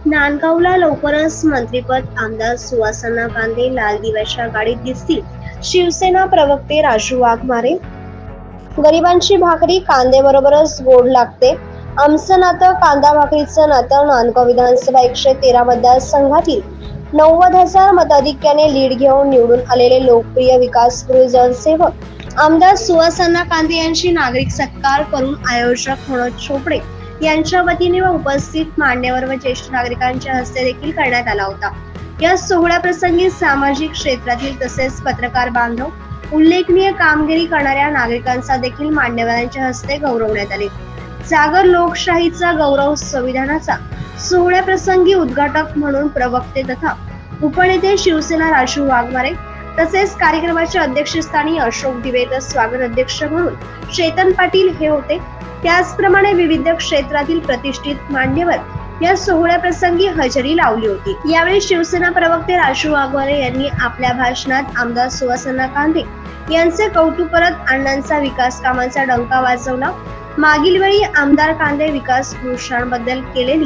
नांदगावला लवकरच मंत्रिपद, आमदार सुहास कांदे लाल दिव्याच्या गाडीत दिसतील. शिवसेना प्रवक्ते राजू वाघमारे. गरिबांची भाकरी कांद्याबरोबरच गोड लागते. आमचं नातं कांदा भाकरीचं नातं. नांदगाव विधानसभा 113 मतदारसंघातील 90,000 मताधिक्याने लीड घेऊन निवडून आलेले लोकप्रिय विकासगुरू जनसेवक आमदार सुहास कांदे यांची नागरिक सत्कार करून आयोजक मनोज चोपडे यांच्या वतीने व उपस्थित मान्यवर व ज्येष्ठ नागरिकांच्या हस्ते देखील करण्यात आला होता. या सोहळ्याप्रसंगी सामाजिक क्षेत्रातील तसेच पत्रकार बांधव, उल्लेखनीय कामगिरी करणाऱ्या नागरिकांचा देखील मान्यवरांच्या हस्ते गौरवण्यात आले. जागर लोकशाहीचा गौरव संविधानाचा सोहळ्याप्रसंगी उद्घाटक म्हणून प्रवक्ते तथा उपनेते शिवसेना राजू वाघमारे तसेच कार्यक्रमाच्या अध्यक्षस्थानी अशोक दिवे तर स्वागत अध्यक्ष म्हणून चेतन पाटील हे होते. त्याचप्रमाणे विविध क्षेत्रातील प्रतिष्ठित मान्यवर या सोहळ्याप्रसंगी हजेरी लावली होती. यावेळी शिवसेना प्रवक्ते राजू वाघमारे यांनी आपल्या भाषणात आमदार सुहास कांदे यांचे कौतुक करत अण्णांचा विकास कामांचा डंका वाजवला. मागील वेळी आमदार कांदे विकास पुरुषांबद्दल केलेली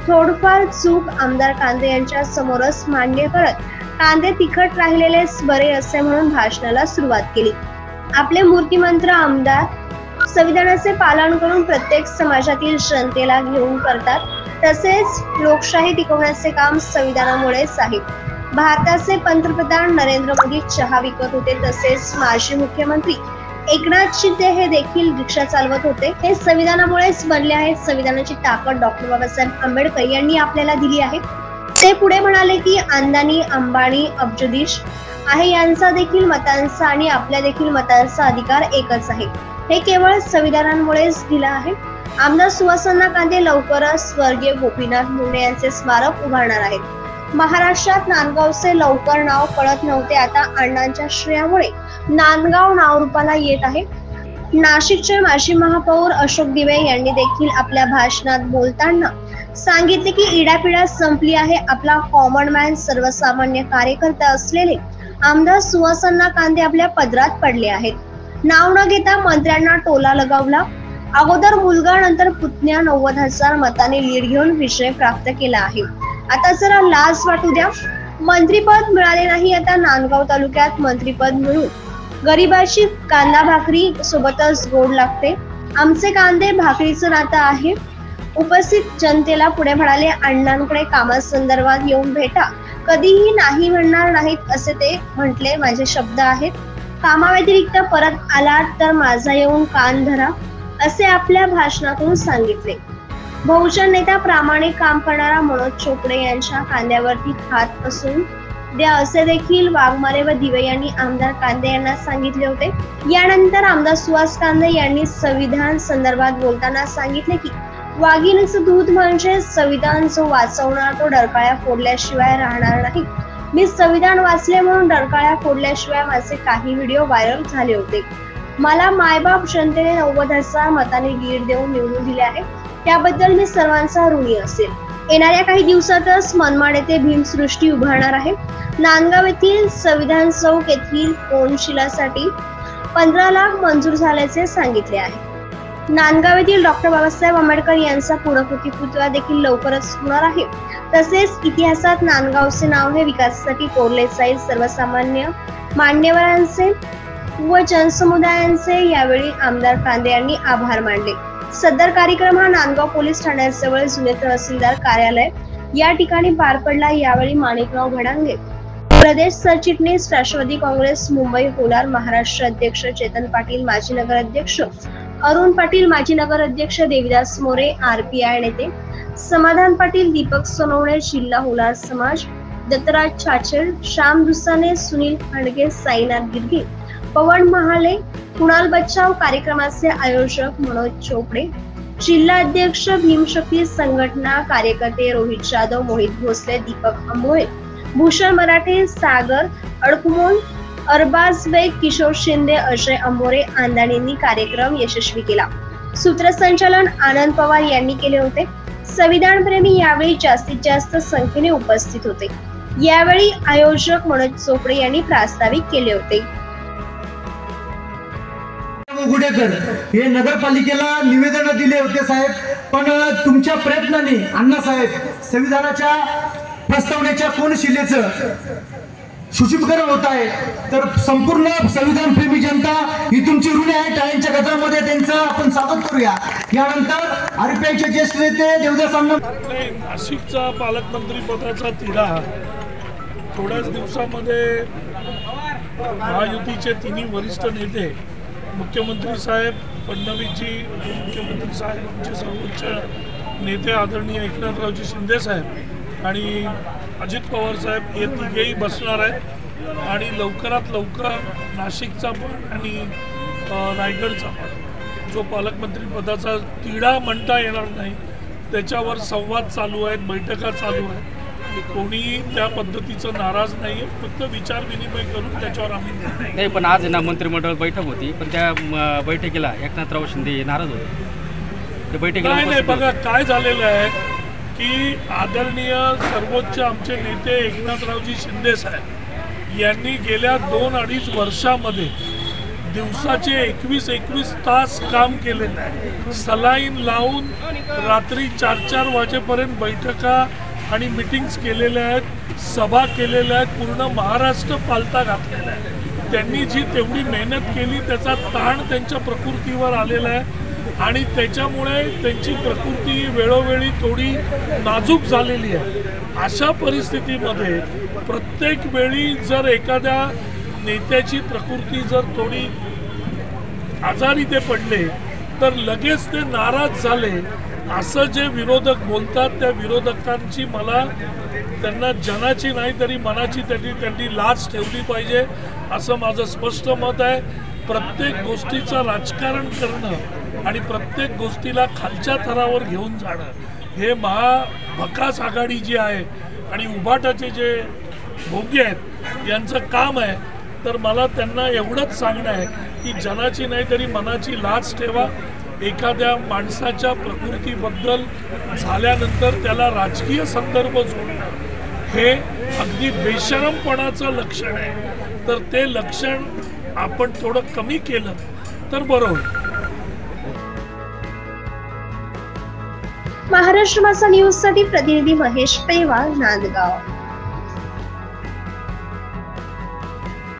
थोडफार चूक आमदार कांदे यांच्या समोरच मान्य करत कांदे तिखट राहिलेलेच बरे असे म्हणून भाषणाला सुरुवात केली. आपले मूर्तिमंत्र आमदार संविधानाचे पालन करून प्रत्येक समाजातील जनतेला घेऊन करतात. तसेच लोकशाही टिकवण्याचे काम संविधानामुळेच आहे. भारताचे पंतप्रधान नरेंद्र मोदी चहा विकत होते, तसेच माजी मुख्यमंत्री एकनाथ शिंदे हे देखील रिक्षा चालवत होते. हे संविधानामुळेच बनले आहेत. संविधानाची ताकद डॉक्टर बाबासाहेब आंबेडकर यांनी आपल्याला दिली आहे. ते पुढे म्हणाले की अंदानी, अंबानी, अब्जदीश आहे यांचा देखील मतांचा आणि आपल्या देखील मतांचा अधिकार एकच आहे. हे केवळ संविधानामुळेच दिलं आहे. आमदार सुहास कांदे लवकरच स्वर्गीय गोपीनाथ मुंडे यांचे स्मारक उभारणार आहेत. महाराष्ट्रात नांदगावचे लवकर नाव कळत नव्हते, आता अण्णांच्या श्रेयामुळे नांदगाव नाव रूपाला येत आहे. नाशिकचे माजी महापौर अशोक दिवे यांनी देखील आपल्या भाषणात बोलताना सांगितले की इडापिडा संपली आहे. आपला कॉमन मॅन, सर्वसामान्य कार्यकर्ता असलेले आमदार सुहास कांदे आपल्या पदरात पडले आहेत. नाव न घेता मंत्र्यांना टोला लगावला. अगोदर मुलगा, नंतर पुतण्या 90,000 मताने लीड घेऊन विजय प्राप्त केला आहे. आता जरा लाज वाटू द्या. मंत्रीपद मिळाले नाही, आता नांदगाव तालुक्यात मंत्रीपद मिळून गरिबाची कांदा भाकरी सोबतच गोड लागते. आमचे कांदे भाकरीचं नातं आहे. उपस्थित जनतेला पुढे म्हणाले, अण्णांकडे कामासंदर्भात येऊन भेटा, कधीही नाही म्हणणार नाहीत असे ते म्हटले. माझे शब्द आहेत. कामाव्यतिरिक्त परत आलात तर माझा येऊन कान धरा असे आपल्या भाषणातून सांगितले. बहुजन नेता, प्रामाणिक काम करणारा मनोज चोपडे यांच्या कांद्यावरती हात असून द्या असे देखील वाघमारे व दिवे यांनी आमदार कांदे यांना सांगितले होते. यानंतर आमदार सुहास कांदे यांनी संविधान संदर्भात बोलताना सांगितले की वाघिणीचं दूध म्हणजे संविधान. जो वाचवणार तो डरकाळ्या फोडल्याशिवाय राहणार नाही. मी संविधान वाचले म्हणून डरकाळ्या फोडल्याशिवाय माझे काही व्हिडिओ व्हायरल झाले होते. मला मायबाप जनतेने 90,000 मतांनी लीड देऊन निवडून दिले आहे. त्याबद्दल मी सर्वांचा ऋणी असेल. येणाऱ्या काही दिवसातच मनमाड येथे भीमसृष्टी उभारणार आहे. नांदगाव येथील संविधान चौक येथील कोनशिलासाठी 15 लाख मंजूर झाल्याचे सांगितले आहे. नांदगाव येथील डॉक्टर बाबासाहेब आंबेडकर यांचा पूर्णकृती पुतळा देखील लवकरच होणार आहे. तसेच इतिहासात नांदगावचे नाव हे विकासासाठी कोरले जाईल. सर्वसामान्य मान्यवरांचे व जनसमुदायांचे यावेळी आमदार कांदे यांनी आभार मानले. सदर कार्यक्रम हा नांदगाव पोलीस ठाण्याजवळ जुने तहसीलदार कार्यालय या ठिकाणी पार पडला. यावेळी माणिकराव भडांगे, प्रदेश सरचिटणीस राष्ट्रवादी काँग्रेस मुंबई कोलार, महाराष्ट्र अध्यक्ष चेतन पाटील, माजी नगर अध्यक्ष अरुण पाटील, माजी नगर अध्यक्ष देविदास मोरे, RPI नेते समाधान पाटील, दीपक सोनवणे, जिल्हा होलार समाज, दत्तराज छाछेड, श्याम दुसाने, सुनील खांडगे, साईनाथ गिरगी, पवन महाले, कुणाल बच्चाव. कार्यक्रमाचे आयोजक मनोज चोपडे, जिल्हा अध्यक्ष भीमशक्ती संघटना, कार्यकर्ते रोहित जाधव, मोहित भोसले, दीपक आंबोळे, भूषण मराठे, सागर अडकुमोल, अरबाज बेग, किशोर शिंदे, अजय अंबोरे आंदाणींनी कार्यक्रम यशस्वी केला. सूत्रसंचालन आनंद पवार यांनी केले होते. संविधानप्रेमी यावेळी जास्तीत जास्त संख्येने उपस्थित होते. यावेळी आयोजक मनोज चोपडे यांनी प्रास्ताविक केले होते. उगडेकर हे नगरपालिकेला निवेदन दिले होते साहेब, पण तुमच्या प्रयत्नाने अण्णासाहेब संविधानाच्या प्रस्तावनेच्या कोनशिलेचं सुशुभीकरण होत आहे। तर संपूर्ण संविधान प्रेमी जनता ही तुमची ऋणी आहे। टाळ्यांच्या गजरामध्ये त्यांचं आपण स्वागत करूया। यानंतर आरपीआयचे ज्येष्ठ नेते देवदास अण्णा। नाशिकचा पालकमंत्री पदाचा तिढा थोड्याच दिवसामध्ये महायुतीचे तिन्ही वरिष्ठ नेते मुख्यमंत्री साहेब फडणवीसजी, मुख्यमंत्री साहेब, आमचे सर्वोच्च नेते आदरणीय एकनाथरावजी शिंदे साहेब आणि अजित पवार साहेब हे तिघेही बसणार आहेत आणि लवकरात लवकर नाशिकचा पण आणि रायगडचा पण जो पालकमंत्री पदाचा तिढा म्हणता येणार नाही त्याच्यावर संवाद चालू आहेत, बैठका चालू आहेत। कोणी त्या पद्धतीचं नाराज नाही आहे, फक्त विचार विनिमय करून त्याच्यावर आम्ही निर्णय नाही। पण आज ना मंत्रिमंडळ बैठक होती, पण त्या बैठकीला एकनाथराव शिंदे नाराज होते। त्या बैठकीला नाही बघा काय झालेलं आहे की आदरणीय सर्वोच्च आमचे नेते एकनाथरावजी शिंदे साहेब यांनी गेल्या 2-2.5 वर्षामध्ये दिवसाचे 21 तास काम केलेलं आहे। सलाईन लावून रात्री 4-4 वाजेपर्यंत बैठका आणि मीटिंग्स केलेल्या आहेत, सभा केलेल्या आहेत, पूर्ण महाराष्ट्र पालथा घातलेला आहे। त्यांनी जी तेवढी मेहनत केली त्याचा ताण त्यांच्या प्रकृतीवर आलेला आहे आणि त्याच्यामुळे त्यांची प्रकृती वेळोवेळी थोडी नाजूक झालेली आहे। अशा परिस्थितीमध्ये प्रत्येक वेळी जर एखाद्या नेत्याची प्रकृती जर थोडी आजारी ते पडले तर लगेच ते नाराज झाले असं जे विरोधक बोलतात त्या विरोधकांची मला त्यांना जनाची नाही तरी मनाची त्यांनी लाज ठेवली पाहिजे असं माझं स्पष्ट मत आहे। प्रत्येक गोष्टीचं राजकारण करणं आणि प्रत्येक गोष्टीला खालच्या थरावर घेऊन जाणं हे महाभकास आघाडी जी आहे आणि उभाटाचे जे भोगी आहेत यांचं काम आहे। तर मला त्यांना एवढंच सांगणं आहे की जनाची नाही तरी मनाची लाज ठेवा। एखाद्या माणसाच्या प्रकृतीबद्दल झाल्यानंतर त्याला राजकीय संदर्भ जोडणं हे अगदी बेशरमपणाचं लक्षण आहे। तर ते लक्षण आपण थोडं कमी केलं तर बरं होईल। महाराष्ट्र माझा न्यूज साठी प्रतिनिधी महेश पेवार, नांदगाव।